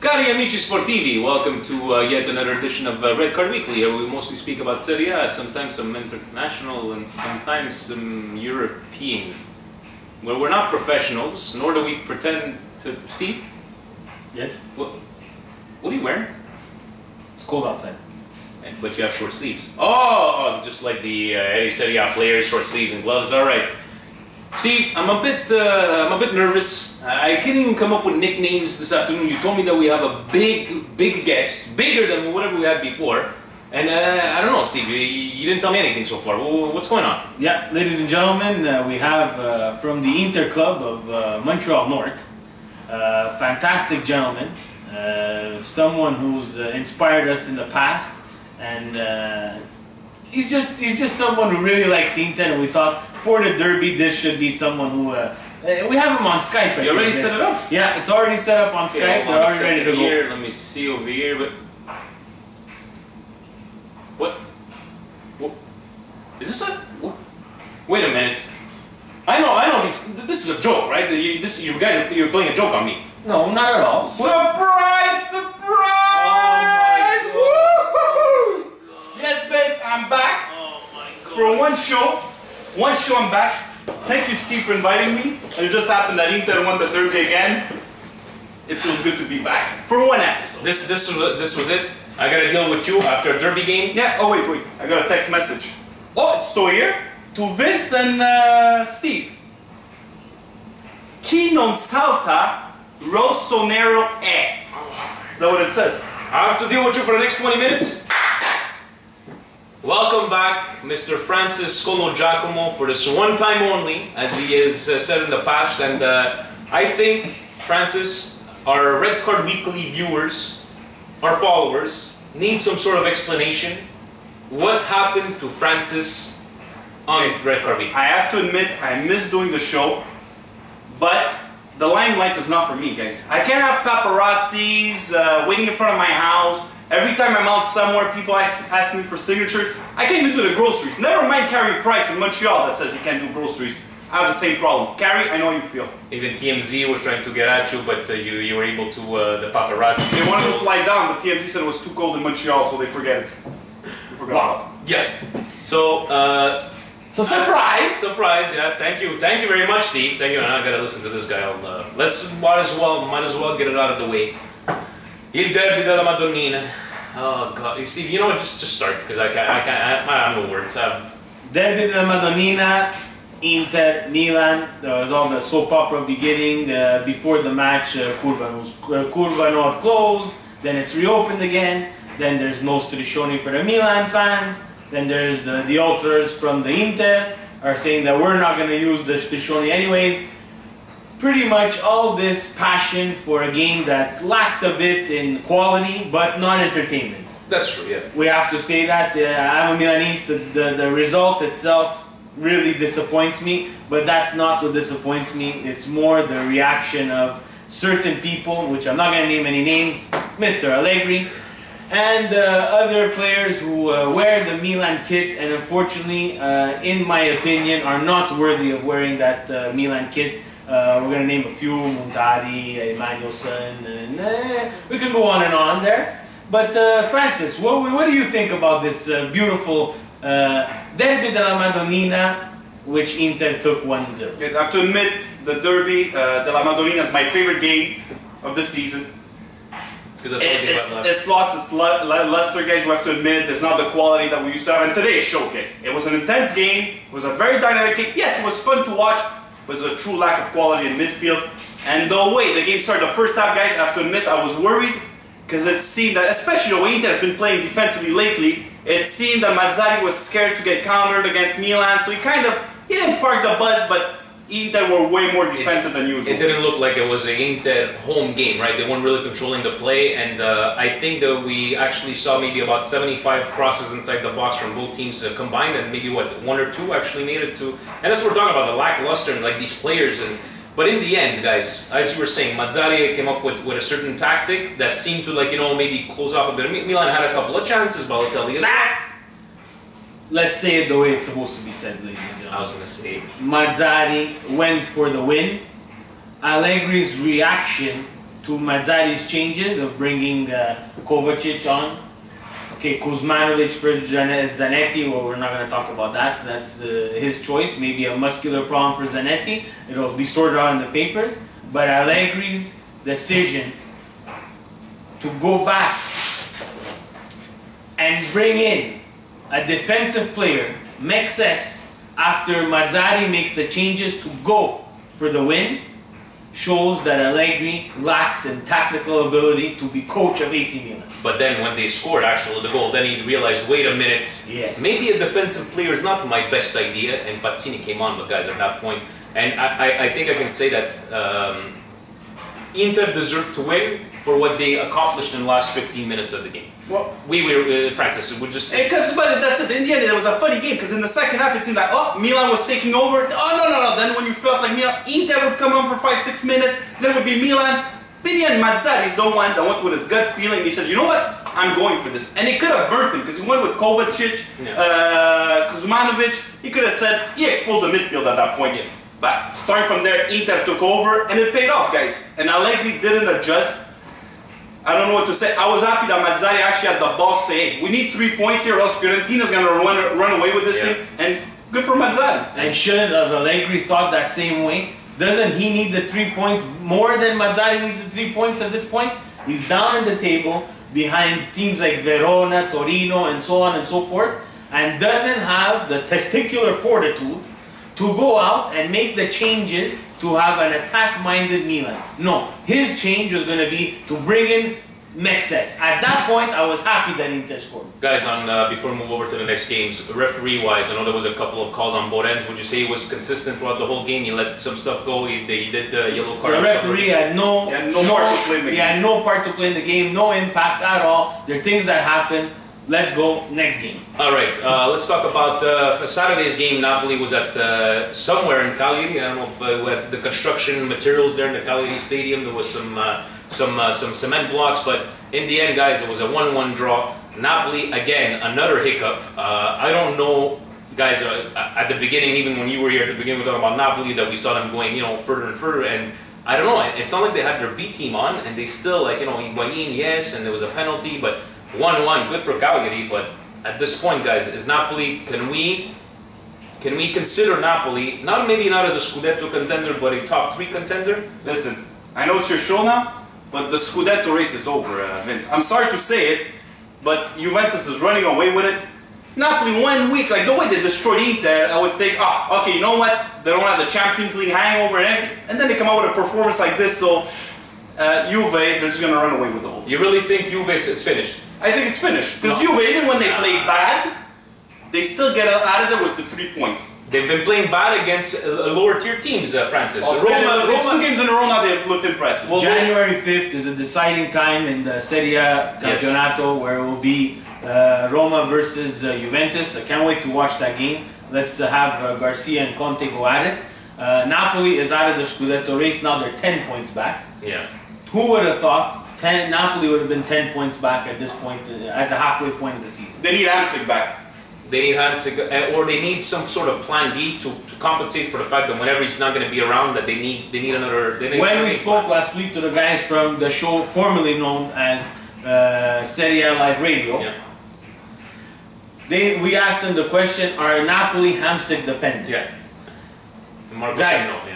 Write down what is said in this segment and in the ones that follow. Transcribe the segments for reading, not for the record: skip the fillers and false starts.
Cari amici sportivi, welcome to yet another edition of Red Card Weekly. Here we mostly speak about SerieA, sometimes some international and sometimes some European. Well, we're not professionals, nor do we pretend to... Steve? Yes? What are you wearing? It's cold outside. But you have short sleeves. Oh, just like the SerieA players, short sleeves and gloves. All right. Steve, I'm a bit nervous. I can't even come up with nicknames this afternoon. You told me that we have a big guest, bigger than whatever we had before. And I don't know, Steve, you didn't tell me anything so far. What's going on? Yeah, ladies and gentlemen, we have from the Inter Club of Montreal North, fantastic gentleman, someone who's inspired us in the past, and he's just someone who really likes Inter, and we thought for the derby this should be someone who we have him on Skype. You already set it up? Yeah, it's already set up on Skype. They're already ready to go. Let me see over here. But what is this? Wait a minute. I know this is a joke, right? You guys you're playing a joke on me. No, not at all. Surprise! Surprise! Oh Woo! Yes, babes, I'm back. Oh my god. For one show I'm back. Thank you, Steve, for inviting me. And it just happened that Inter won the derby again. It feels good to be back for one episode. This was it. I gotta deal with you after a derby game. Yeah. Oh wait. I got a text message. Oh, it's still here to Vince and Steve. Chi non salta, rossonero è. Is that what it says? I have to deal with you for the next 20 minutes. Welcome back, Mr. Francis Scolo Giacomo, for this one time only, as he has said in the past. And I think, Francis, our Red Card Weekly viewers, our followers, need some sort of explanation. What happened to Francis on Red Card Weekly? I have to admit, I miss doing the show, but the limelight is not for me, guys. I can't have paparazzis waiting in front of my house. Every time I'm out somewhere, people ask me for signatures. I can't even do the groceries. Never mind Carrie Price in Montreal that says he can't do groceries. I have the same problem. Carrie, I know how you feel. Even TMZ was trying to get at you, but you were able to, the paparazzi. They wanted to fly down, but TMZ said it was too cold in Montreal, so they forget it. They forgot. Wow. Yeah. So, So surprise! Surprise! Yeah. Thank you very much, Steve. Thank you. And I gotta listen to this guy. Might as well get it out of the way. Il derby della Madonnina. Oh God! Steve, you know what? Just start because I have no words. Derby della Madonnina, Inter, Milan. There was all the soap opera beginning before the match. Curva Nord closed. Then it's reopened again. Then there's no striscioni for the Milan fans. Then there's the ultras from the Inter are saying that we're not going to use the striscioni anyways. Pretty much all this passion for a game that lacked a bit in quality, but not entertainment. That's true, yeah. We have to say that. I'm a Milanese. The result itself really disappoints me, but that's not what disappoints me. It's more the reaction of certain people, which I'm not going to name any names, Mr. Allegri, and other players who wear the Milan kit, and unfortunately, in my opinion, are not worthy of wearing that Milan kit. We're going to name a few, Montari, Emmanuelson, and we can go on and on there. But Francis, what do you think about this beautiful Derby della Madonnina, which Inter took 1-0? Guys, I have to admit, the Derby della Madonnina is my favorite game of the season. It's lost its luster, guys. We have to admit, it's not the quality that we used to have. And today it showcased. It was an intense game. It was a very dynamic game. Yes, it was fun to watch, but there's a true lack of quality in midfield. And the way the game started, the first half, guys, I have to admit I was worried because it seemed that, especially the way Inter has been playing defensively lately, it seemed that Mazzarri was scared to get countered against Milan, so he didn't park the bus, but Inter were way more defensive than usual. It didn't look like it was an Inter home game, right? They weren't really controlling the play, and I think that we actually saw maybe about 75 crosses inside the box from both teams combined, and maybe what, 1 or 2 actually made it to. And that's what we're talking about, the lackluster and like these players. But in the end, guys, as you were saying, Mazzarri came up with a certain tactic that seemed to, like, you know, maybe close off a bit. Milan had a couple of chances, Balotelli as well. Let's say it the way it's supposed to be said, ladies and gentlemen. I was going to say, Mazzarri went for the win. Allegri's reaction to Mazzari's changes of bringing Kovacic on. Okay, Kuzmanovic for Zanetti, well, we're not going to talk about that. That's his choice. Maybe a muscular problem for Zanetti. It'll be sorted out in the papers. But Allegri's decision to go back and bring in a defensive player, S.S.C, after Mazzari makes the changes to go for the win, shows that Allegri lacks in tactical ability to be coach of AC Milan. But then when they scored actually the goal, then he realized, wait a minute, yes, maybe a defensive player is not my best idea, and Pazzini came on with guys at that point. And I think I can say that Inter deserved to win for what they accomplished in the last 15 minutes of the game. Well, we were, Francis, we just... But that's it. In the end, it was a funny game because in the second half, it seemed like, oh, Milan was taking over. Oh, no. Then when you felt like Milan, Inter would come on for 5-6 minutes. Then would be Milan. But in the end, Mazzari's the one that went with his gut feeling. He said, you know what? I'm going for this. And he could have burnt him because he went with Kovacic, Kuzmanovic. He could have said, he exposed the midfield at that point. Yeah. But starting from there, Inter took over and it paid off, guys. And Allegri didn't adjust. I don't know what to say. I was happy that Mazzari actually had the boss say, hey, we need 3 points here or else Fiorentina's going to run away with this thing. And good for Mazzari. And shouldn't have Allegri thought that same way? Doesn't he need the 3 points more than Mazzari needs the 3 points at this point? He's down in the table behind teams like Verona, Torino, and so on and so forth, and doesn't have the testicular fortitude to go out and make the changes to have an attack-minded Milan. No, his change was going to be to bring in S.S.C. At that point, I was happy that Inter scored. Guys, before we move over to the next games, referee-wise, I know there was a couple of calls on both ends. Would you say he was consistent throughout the whole game? He let some stuff go. He did the yellow card. The referee had no part to play in the game. He had no part to play in the game, no impact at all. There are things that happen. Let's go next game. All right, let's talk about Saturday's game. Napoli was at somewhere in Cagliari. I don't know if that's the construction materials there in the Cagliari Stadium. There was some cement blocks, but in the end, guys, it was a 1-1 draw. Napoli again, another hiccup. I don't know, guys. At the beginning, even when you were here at the beginning, we were talking about Napoli that we saw them going, further and further, and I don't know. It's not like they had their B team on, and they still Higuain, yes, and there was a penalty, but 1-1, good for Cagliari, but at this point, guys, is Napoli, can we consider Napoli, maybe not as a Scudetto contender, but a top 3 contender? Listen, I know it's your show now, but the Scudetto race is over, Vince. I'm sorry to say it, but Juventus is running away with it. Napoli 1 week, like the way they destroyed Inter, I would think, okay, you know what? They don't have the Champions League hangover and everything, and then they come out with a performance like this, so Juve, they're just going to run away with the whole thing. You really think Juve, it's finished? I think it's finished. Because Juve, even when they play bad, they still get out of there with the 3 points. They've been playing bad against lower tier teams, Francis. It's 2 games in a row now they've looked impressive. Well, January 5th is a deciding time in the SerieA Campionato where it will be Roma versus Juventus. I can't wait to watch that game. Let's have Garcia and Conte go at it. Napoli is out of the Scudetto race. Now they're 10 points back. Yeah. Who would have thought Napoli would have been 10 points back at this point, at the halfway point of the season? They need Hamsik back. They need Hamsik, or they need some sort of plan B to compensate for the fact that whenever he's not going to be around, that they need another. When we spoke last week to the guys from the show formerly known as SerieA Live Radio, we asked them the question: are Napoli Hamsik dependent? Yeah. Marco guys, said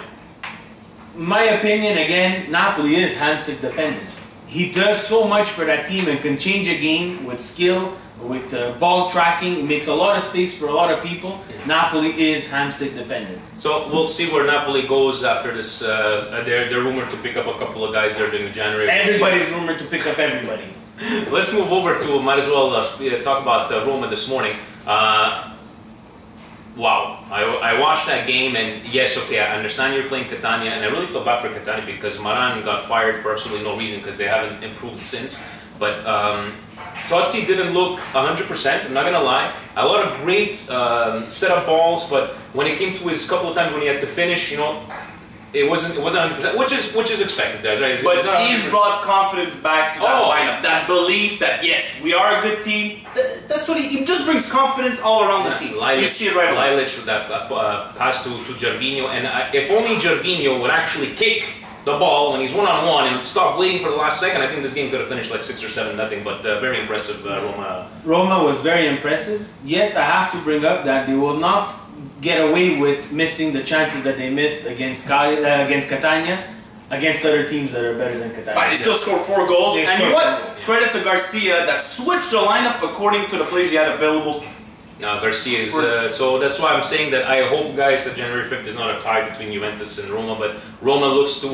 no, my opinion again, Napoli is Hamsik dependent. He does so much for that team and can change a game with skill, with ball tracking. It makes a lot of space for a lot of people. Yeah. Napoli is Hamsik dependent. So we'll see where Napoli goes after this. They're rumored to pick up a couple of guys there during January. Everybody's rumored to pick up everybody. Let's move over to, might as well talk about Roma this morning. Wow, I watched that game, and yes, okay, I understand you're playing Catania, and I really feel bad for Catania because Maran got fired for absolutely no reason because they haven't improved since. But Totti didn't look 100%, I'm not going to lie. A lot of great set-up balls, but when it came to his couple of times when he had to finish, it wasn't 100%, which is expected, guys, right? But he's brought confidence back to that lineup, that belief that yes, we are a good team. That's what he just brings confidence all around the team. You see it right away. Lilich with that pass to Gervinho, and if only Gervinho would actually kick the ball when he's one-on-one and stop waiting for the last second, I think this game could have finished like 6 or 7-0. But very impressive, Roma. Roma was very impressive. Yet I have to bring up that they will not get away with missing the chances that they missed against Catania, against other teams that are better than Catania. But they still scored 4 goals. They And you know scored what? 4 goals, yeah. Credit to Garcia that switched the lineup according to the players he had available. Garcia is, so that's why I'm saying that I hope, guys, that January 5th is not a tie between Juventus and Roma, but Roma looks to,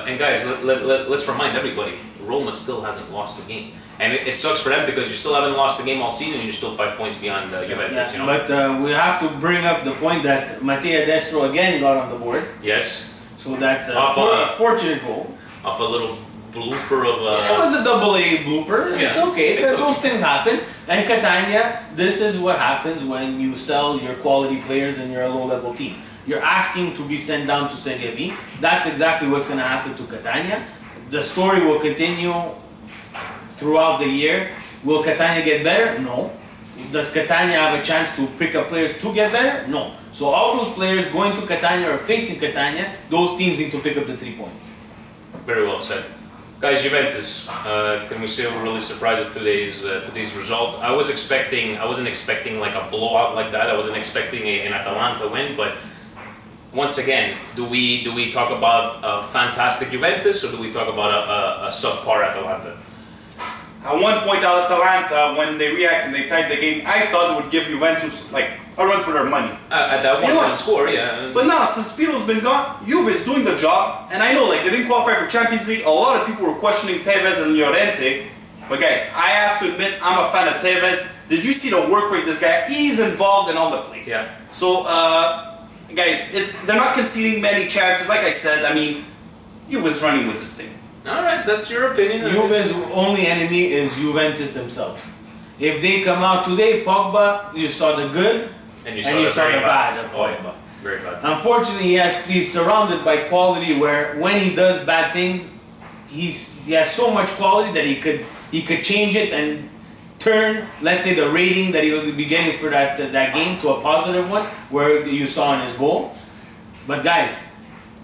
and guys, let's remind everybody, Roma still hasn't lost a game. And it sucks for them because you still haven't lost a game all season and you're still 5 points beyond Juventus, Yeah, you know? but we have to bring up the point that Mattia Destro again got on the board. Yes. So that's a fortunate goal. Off a little blooper of... It was a AA blooper. Yeah. It's okay. It's Those things happen. And Catania, this is what happens when you sell your quality players and you're a low-level team. You're asking to be sent down to Serie B. That's exactly what's going to happen to Catania. The story will continue throughout the year. Will Catania get better? No. Does Catania have a chance to pick up players to get better? No. So all those players going to Catania or facing Catania, those teams need to pick up the 3 points. Very well said. Guys, Juventus, can we say we're really surprised at today's result? I wasn't expecting like a blowout like that. I wasn't expecting an Atalanta win, but once again, do we talk about a fantastic Juventus or do we talk about a subpar Atalanta? At one point, Atalanta, when they reacted and they tied the game, I thought it would give Juventus like a run for their money. At that one point score, yeah. But now, since Piro's been gone, Juve is doing the job. And I know, like, they didn't qualify for Champions League. A lot of people were questioning Tevez and Llorente. But guys, I have to admit, I'm a fan of Tevez. Did you see the work rate this guy? He's involved in all the plays. Yeah. So, guys, they're not conceding many chances. Like I said, I mean, Juve is running with this thing. All right, that's your opinion. Juve's only enemy is Juventus themselves. If they come out today, Pogba, you saw the good and you saw the bad of Oh, Pogba. yeah. Very bad. Unfortunately, he's surrounded by quality where when he does bad things, he has so much quality that he could change it and turn, let's say, the rating that he would be getting for that game to a positive one, where you saw in his goal. But guys,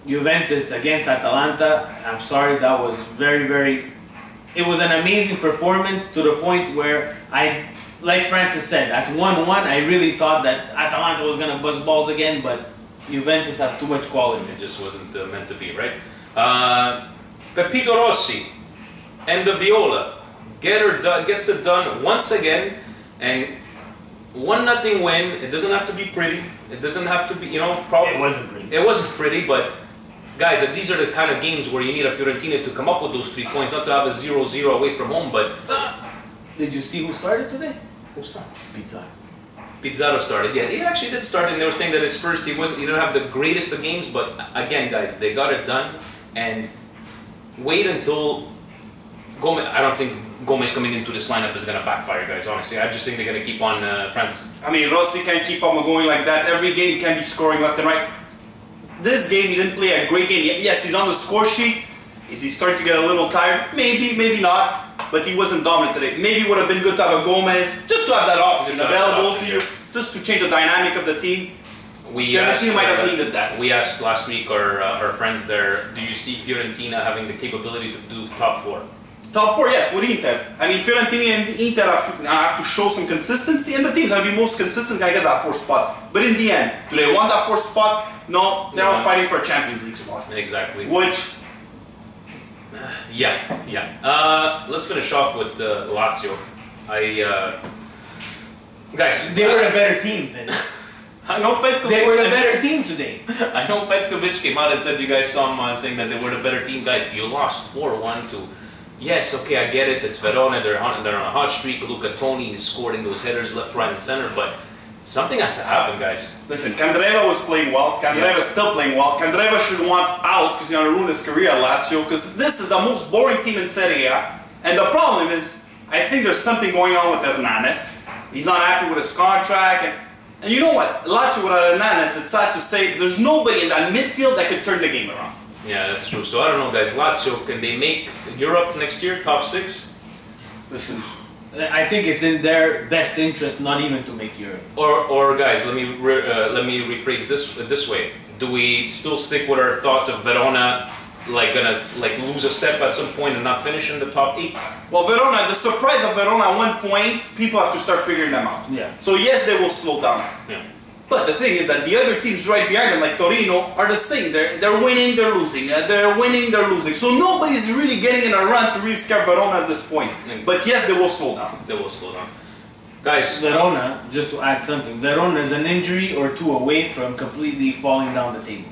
Juventus against Atalanta, I'm sorry, that was it was an amazing performance to the point where like Francis said, at 1-1, I really thought that Atalanta was going to bust balls again, but Juventus have too much quality. It just wasn't meant to be, right? Pepito Rossi and the Viola gets it done once again, and 1-0 win. It doesn't have to be pretty. It doesn't have to be, you know, probably. It wasn't pretty. It wasn't pretty, but guys, these are the kind of games where you need a Fiorentina to come up with those 3 points, not to have a 0-0 away from home, but... Did you see who started today? Who started? Pizarro started, yeah. He actually did start, and they were saying that his first, he didn't have the greatest of games, but again, guys, they got it done, and wait until Gomez. I don't think Gomez coming into this lineup is going to backfire, guys, honestly. I just think they're going to keep on Francis. I mean, Rossi can't keep on going like that. Every game he can be scoring left and right. This game, he didn't play a great game. Yes, he's on the score sheet. Is he starting to get a little tired? Maybe, maybe not. But he wasn't dominant today. Maybe it would have been good to have a Gomez, just to have that option available to you, just to change the dynamic of the team. Fiorentina might have needed that. We asked last week our friends there, do you see Fiorentina having the capability to do top 4? Top 4, yes, with Inter. I mean, Fiorentina and Inter have to show some consistency, and the team's going to be most consistent, going to get that 4th spot. But in the end, do they want that 4th spot? No, they're all fighting for a Champions League spot. Exactly. Which... yeah. Let's finish off with Lazio. Guys, they were a better team then. I know Petkovic. They were a better team today. I know Petkovic came out and said, you guys saw him saying that they were the better team. Guys, you lost 4-1 to... Yes, okay, I get it. It's Verona. They're on a hot streak. Luca Toni is scoring those headers left, right, and center. But something has to happen, guys. Listen, Candreva was playing well. Candreva is still playing well. Candreva should want out because he's going to ruin his career at Lazio, because this is the most boring team in SerieA. And the problem is, I think there's something going on with Hernanes. He's not happy with his contract. And you know what? Lazio without Hernanes, it's sad to say, there's nobody in that midfield that could turn the game around. Yeah, that's true. So I don't know, guys. Lazio, can they make Europe next year, top 6? Listen, I think it's in their best interest not even to make Europe. Or guys, let me rephrase this way. Do we still stick with our thoughts of Verona like gonna like lose a step at some point and not finish in the top 8? Well, Verona, the surprise of Verona at one point, people have to start figuring them out. Yeah. So yes, they will slow down. Yeah. But the thing is that the other teams right behind them, like Torino, are the same. They're winning, they're losing. They're winning, they're losing. So nobody's really getting in a run to really scare Verona at this point. But yes, they will slow down. They will slow down. Guys, Verona, just to add something, Verona is an injury or two away from completely falling down the table.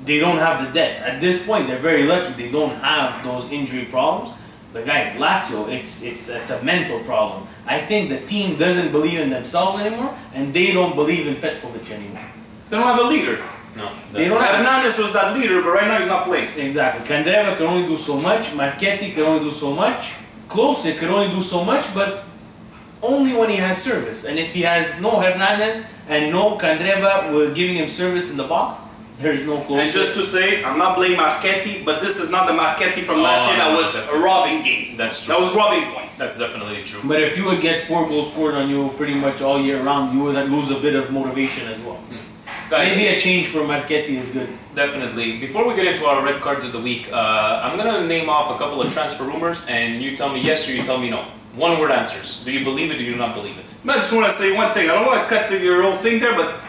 They don't have the depth. At this point, they're very lucky they don't have those injury problems. But guys, Lazio, it's a mental problem. I think the team doesn't believe in themselves anymore, and they don't believe in Petkovic anymore. They don't have a leader. no. They don't have. Hernandez was that leader, but right now he's not playing. Exactly. Candreva can only do so much. Marchetti can only do so much. Klose can only do so much, but only when he has service. And if he has no Hernandez and no Candreva giving him service in the box, there's no Klose. And just to say, I'm not blaming Marchetti, but this is not the Marchetti from last year that was robbing games. That's true. That was robbing points. That's definitely true. But if you would get 4 goals scored on you pretty much all year round, you would lose a bit of motivation as well. Guys, Maybe a change for Marchetti is good. definitely. Before we get into our red cards of the week, I'm going to name off a couple of transfer rumors, and you tell me yes or you tell me no. One-word answers. Do you believe it or do you not believe it? I just want to say one thing. I don't want to cut to your whole thing there, but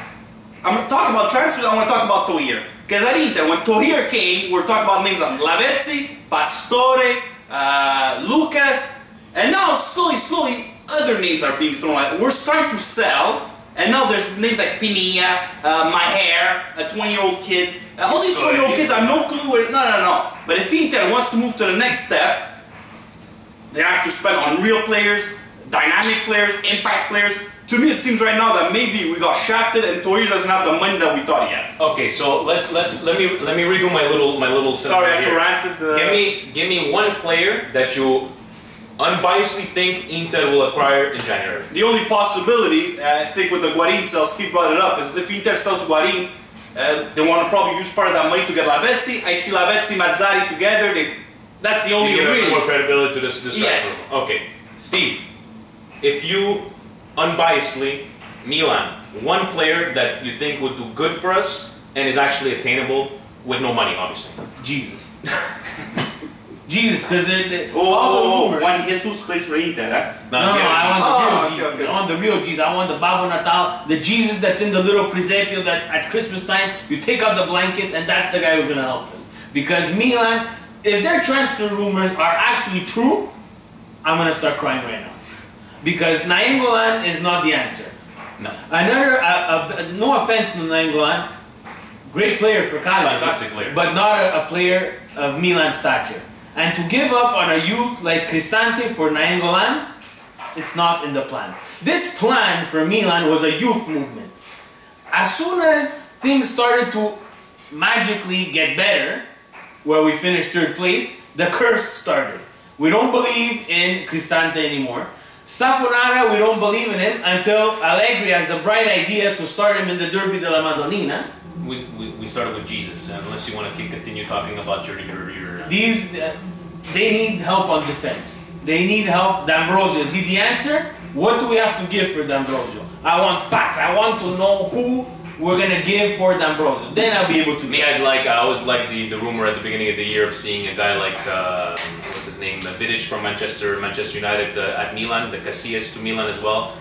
I'm going to talk about transfers. I want to talk about Tohir. Because at Inter, when Tohir came, we're talking about names like Lavezzi, Pastore, Lucas, and now slowly, other names are being thrown out. We're starting to sell, and now there's names like Pinilla, Maher, a 20-year-old kid. All these 20-year-old kids have no clue where. No. But if Inter wants to move to the next step, they have to spend on real players, dynamic players, impact players. To me, it seems right now that maybe we got shafted, and Tohir doesn't have the money that we thought he had. Okay, so let me redo my little Sorry, I here. ranted. Give me one player that you unbiasedly think Inter will acquire in January. The only possibility, I think, with the Guarin sale, Steve brought it up, is if Inter sells Guarin, they want to probably use part of that money to get Lavezzi. I see Lavezzi, Mazzari together. That's the only You give really. more credibility to this Yes. transfer. Okay, Steve, if you unbiasedly, Milan, one player that you think would do good for us and is actually attainable with no money, obviously. Jesus. Jesus, because When Jesus plays for Inter, huh? No, Yeah, I want the real Jesus. okay. I want the real Jesus. I want the Babo Natal, the Jesus that's in the little presepio that at Christmas time you take out the blanket and that's the guy who's going to help us. Because Milan, if their transfer rumors are actually true, I'm going to start crying right now. Because Nainggolan is not the answer. No. Another, no offense to Nainggolan, great player for Cagliari, Fantastic player. but not a player of Milan stature. And to give up on a youth like Cristante for Nainggolan, it's not in the plans. This plan for Milan was a youth movement. As soon as things started to magically get better, where we finished 3rd place, the curse started. We don't believe in Cristante anymore. Saponara, we don't believe in him until Allegri has the bright idea to start him in the Derby della Madonnina. We started with Jesus, unless you want to continue talking about your These, they need help on defense. They need help. D'Ambrosio, is he the answer? What do we have to give for D'Ambrosio? I want facts. I want to know who we're going to give for D'Ambrosio. Then I'll be able to Me, I always like the rumor at the beginning of the year of seeing a guy like, what's his name, Vidic from Manchester United at Milan, the Casillas to Milan as well.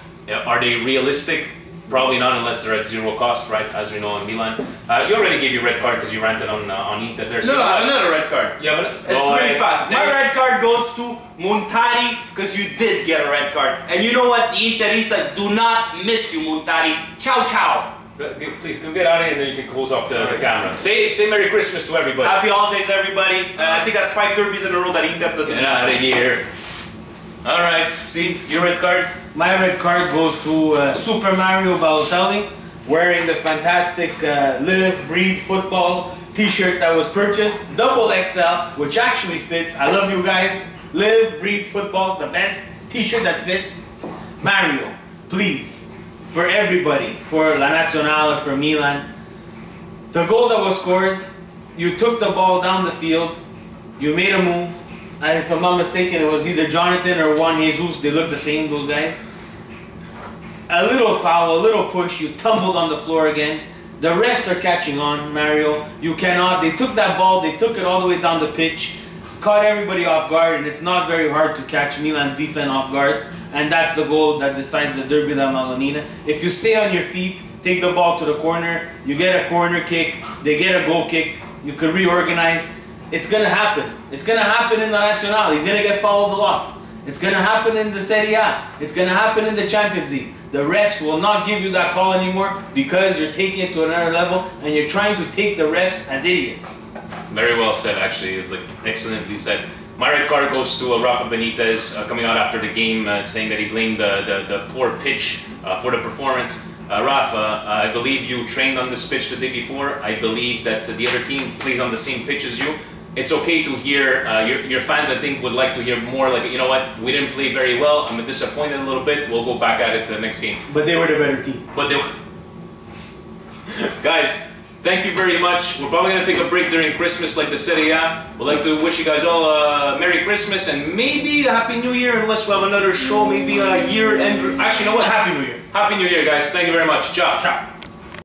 Are they realistic? Probably not unless they're at 0 cost, right, as we know in Milan. You already gave your red card because you ranted on Inter. There's No, another red card. You have It's really fast. My red card goes to Montari because you did get a red card. And you know what? The Interista do not miss you, Montari. Ciao, ciao. Please, come get out of here and then you can close off the camera. Say Merry Christmas to everybody. Happy holidays, everybody. I think that's 5 derbies in a row that Inter doesn't Get out of here. Alright, Steve, your red card? My red card goes to Super Mario Balotelli, wearing the fantastic Live, Breathe Football t-shirt that was purchased, double XL, which actually fits. I love you guys. Live, Breathe Football, the best t-shirt that fits. Mario, please, for everybody, for La Nazionale, for Milan, the goal that was scored, you took the ball down the field, you made a move. If I'm not mistaken, it was either Jonathan or Juan Jesus. They look the same, those guys. A little foul, a little push, you tumbled on the floor again. The refs are catching on, Mario. You cannot. They took that ball, they took it all the way down the pitch, caught everybody off guard, and it's not very hard to catch Milan's defense off guard. And that's the goal that decides the Derby della Madonnina. If you stay on your feet, take the ball to the corner, you get a corner kick, they get a goal kick, you could reorganize. It's going to happen. It's going to happen in the Nacional. He's going to get fouled a lot. It's going to happen in the SerieA. It's going to happen in the Champions League. The refs will not give you that call anymore because you're taking it to another level and you're trying to take the refs as idiots. Very well said, actually. Like, excellently said. My red card goes to Rafa Benitez coming out after the game saying that he blamed the poor pitch for the performance. Rafa, I believe you trained on this pitch the day before. I believe that the other team plays on the same pitch as you. It's okay to hear, your fans I think would like to hear more like, you know what, we didn't play very well, I'm disappointed a little bit, we'll go back at it the next game. But they were the better team. But they Guys, thank you very much. We're probably going to take a break during Christmas like the SerieA. We'd like to wish you guys all a Merry Christmas and maybe a Happy New Year unless we have another show, maybe a year end. Actually, you know what? Happy New Year. Happy New Year, guys. Thank you very much. Ciao. Ciao.